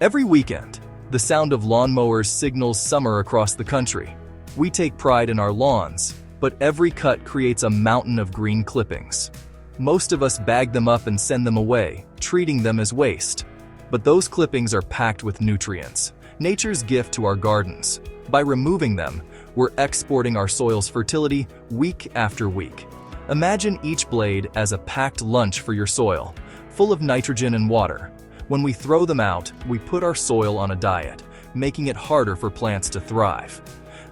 Every weekend, the sound of lawnmowers signals summer across the country. We take pride in our lawns, but every cut creates a mountain of green clippings. Most of us bag them up and send them away, treating them as waste. But those clippings are packed with nutrients, nature's gift to our gardens. By removing them, we're exporting our soil's fertility week after week. Imagine each blade as a packed lunch for your soil, full of nitrogen and water. When we throw them out, we put our soil on a diet, making it harder for plants to thrive.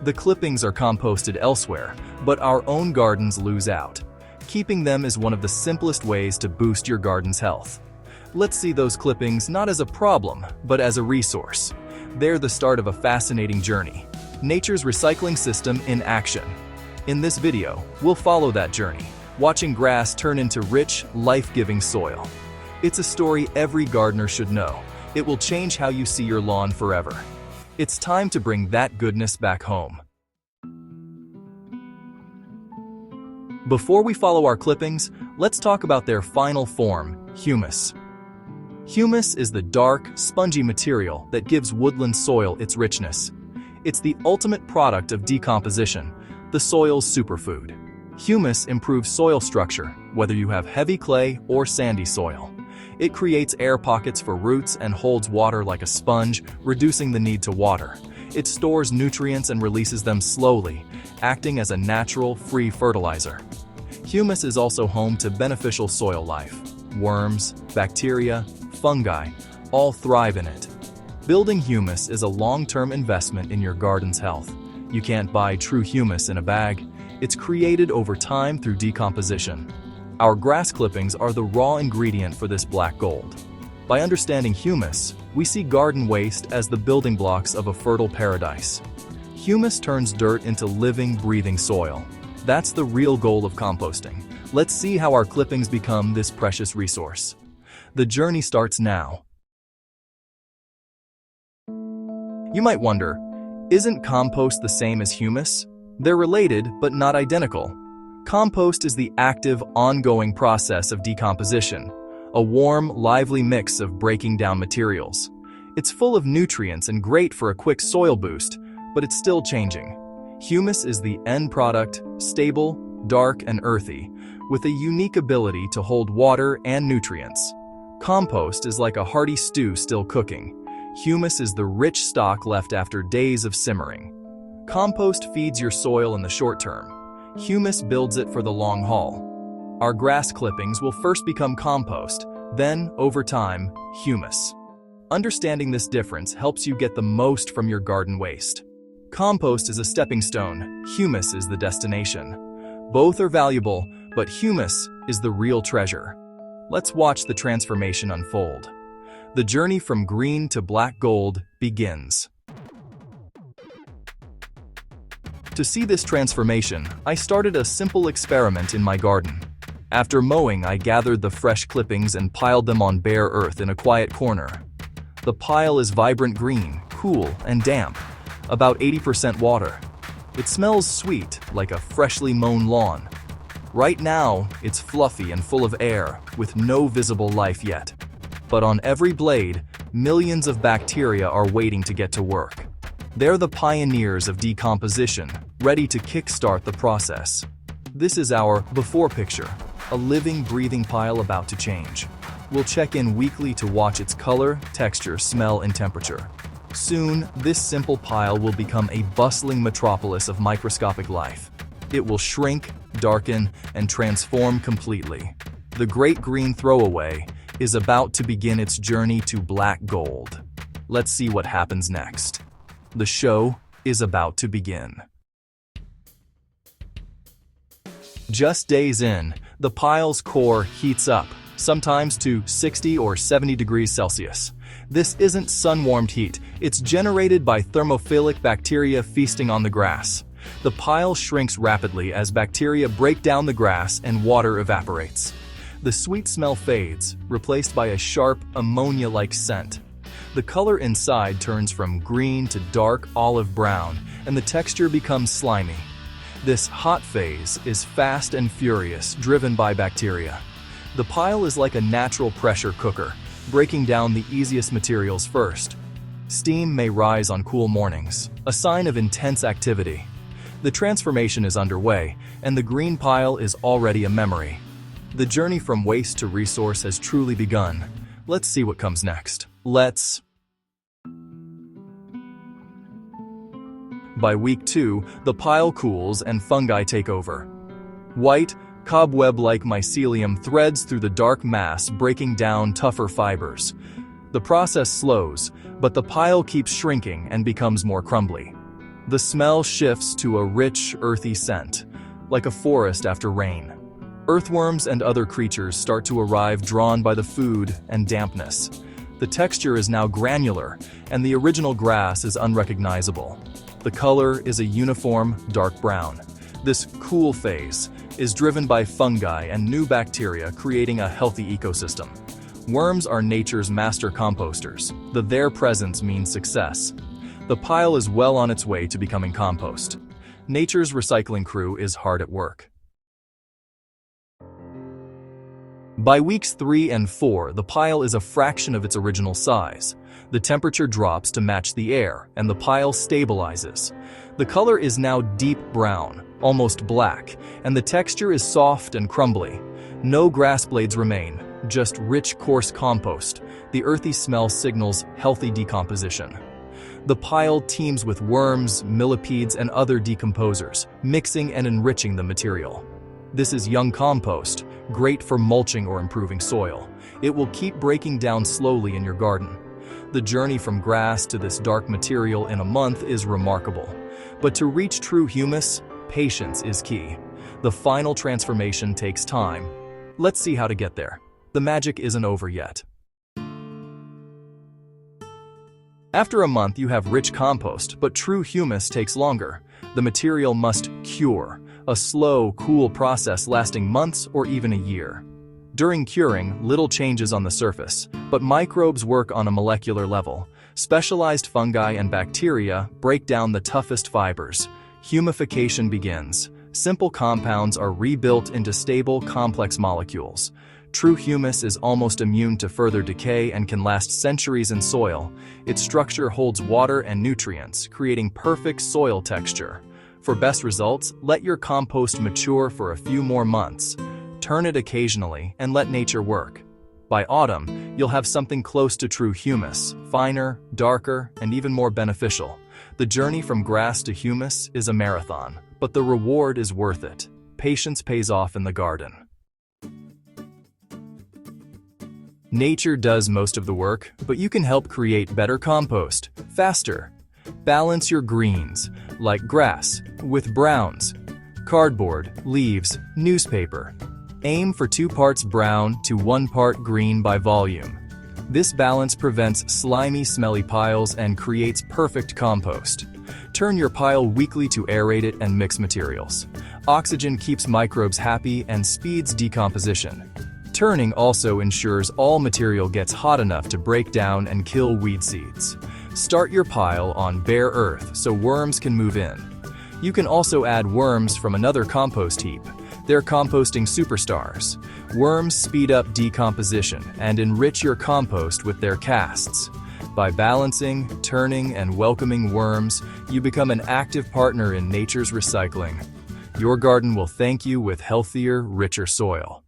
The clippings are composted elsewhere, but our own gardens lose out. Keeping them is one of the simplest ways to boost your garden's health. Let's see those clippings not as a problem, but as a resource. They're the start of a fascinating journey, nature's recycling system in action. In this video, we'll follow that journey, watching grass turn into rich, life-giving soil. It's a story every gardener should know. It will change how you see your lawn forever. It's time to bring that goodness back home. Before we follow our clippings, let's talk about their final form, humus. Humus is the dark, spongy material that gives woodland soil its richness. It's the ultimate product of decomposition, the soil's superfood. Humus improves soil structure, whether you have heavy clay or sandy soil. It creates air pockets for roots and holds water like a sponge, reducing the need to water. It stores nutrients and releases them slowly, acting as a natural, free fertilizer. Humus is also home to beneficial soil life. Worms, bacteria, fungi, all thrive in it. Building humus is a long-term investment in your garden's health. You can't buy true humus in a bag. It's created over time through decomposition. Our grass clippings are the raw ingredient for this black gold. By understanding humus, we see garden waste as the building blocks of a fertile paradise. Humus turns dirt into living, breathing soil. That's the real goal of composting. Let's see how our clippings become this precious resource. The journey starts now. You might wonder, isn't compost the same as humus? They're related, but not identical. Compost is the active, ongoing process of decomposition, a warm, lively mix of breaking down materials. It's full of nutrients and great for a quick soil boost, but it's still changing. Humus is the end product, stable, dark, and earthy, with a unique ability to hold water and nutrients. Compost is like a hearty stew still cooking. Humus is the rich stock left after days of simmering. Compost feeds your soil in the short term. Humus builds it for the long haul. Our grass clippings will first become compost, then, over time, humus. Understanding this difference helps you get the most from your garden waste. Compost is a stepping stone, humus is the destination. Both are valuable, but humus is the real treasure. Let's watch the transformation unfold. The journey from green to black gold begins. To see this transformation, I started a simple experiment in my garden. After mowing, I gathered the fresh clippings and piled them on bare earth in a quiet corner. The pile is vibrant green, cool, and damp, about 80% water. It smells sweet, like a freshly mown lawn. Right now, it's fluffy and full of air, with no visible life yet. But on every blade, millions of bacteria are waiting to get to work. They're the pioneers of decomposition, ready to kickstart the process. This is our before picture, a living, breathing pile about to change. We'll check in weekly to watch its color, texture, smell, and temperature. Soon, this simple pile will become a bustling metropolis of microscopic life. It will shrink, darken, and transform completely. The great green throwaway is about to begin its journey to black gold. Let's see what happens next. The show is about to begin. Just days in, the pile's core heats up, sometimes to 60 or 70 degrees Celsius. This isn't sun-warmed heat, it's generated by thermophilic bacteria feasting on the grass. The pile shrinks rapidly as bacteria break down the grass and water evaporates. The sweet smell fades, replaced by a sharp, ammonia-like scent. The color inside turns from green to dark olive brown, and the texture becomes slimy. This hot phase is fast and furious, driven by bacteria. The pile is like a natural pressure cooker, breaking down the easiest materials first. Steam may rise on cool mornings, a sign of intense activity. The transformation is underway, and the green pile is already a memory. The journey from waste to resource has truly begun. Let's see what comes next. By week 2, the pile cools and fungi take over. White, cobweb-like mycelium threads through the dark mass, breaking down tougher fibers. The process slows, but the pile keeps shrinking and becomes more crumbly. The smell shifts to a rich, earthy scent, like a forest after rain. Earthworms and other creatures start to arrive, drawn by the food and dampness. The texture is now granular, and the original grass is unrecognizable. The color is a uniform, dark brown. This cool phase is driven by fungi and new bacteria, creating a healthy ecosystem. Worms are nature's master composters. Their presence means success. The pile is well on its way to becoming compost. Nature's recycling crew is hard at work. By weeks 3 and 4, the pile is a fraction of its original size. The temperature drops to match the air, and the pile stabilizes. The color is now deep brown, almost black, and the texture is soft and crumbly. No grass blades remain, just rich, coarse compost. The earthy smell signals healthy decomposition. The pile teems with worms, millipedes, and other decomposers, mixing and enriching the material. This is young compost, great for mulching or improving soil. It will keep breaking down slowly in your garden. The journey from grass to this dark material in a month is remarkable. But to reach true humus, patience is key. The final transformation takes time. Let's see how to get there. The magic isn't over yet. After a month, you have rich compost, but true humus takes longer. The material must cure, a slow, cool process lasting months or even a year. During curing, little changes on the surface, but microbes work on a molecular level. Specialized fungi and bacteria break down the toughest fibers. Humification begins. Simple compounds are rebuilt into stable, complex molecules. True humus is almost immune to further decay and can last centuries in soil. Its structure holds water and nutrients, creating perfect soil texture. For best results, let your compost mature for a few more months. Turn it occasionally and let nature work. By autumn, you'll have something close to true humus, finer, darker, and even more beneficial. The journey from grass to humus is a marathon, but the reward is worth it. Patience pays off in the garden. Nature does most of the work, but you can help create better compost, faster. Balance your greens, like grass, with browns, cardboard, leaves, newspaper. Aim for 2 parts brown to 1 part green by volume. This balance prevents slimy, smelly piles and creates perfect compost. Turn your pile weekly to aerate it and mix materials. Oxygen keeps microbes happy and speeds decomposition. Turning also ensures all material gets hot enough to break down and kill weed seeds. Start your pile on bare earth so worms can move in. You can also add worms from another compost heap. They're composting superstars. Worms speed up decomposition and enrich your compost with their casts. By balancing, turning, and welcoming worms, you become an active partner in nature's recycling. Your garden will thank you with healthier, richer soil.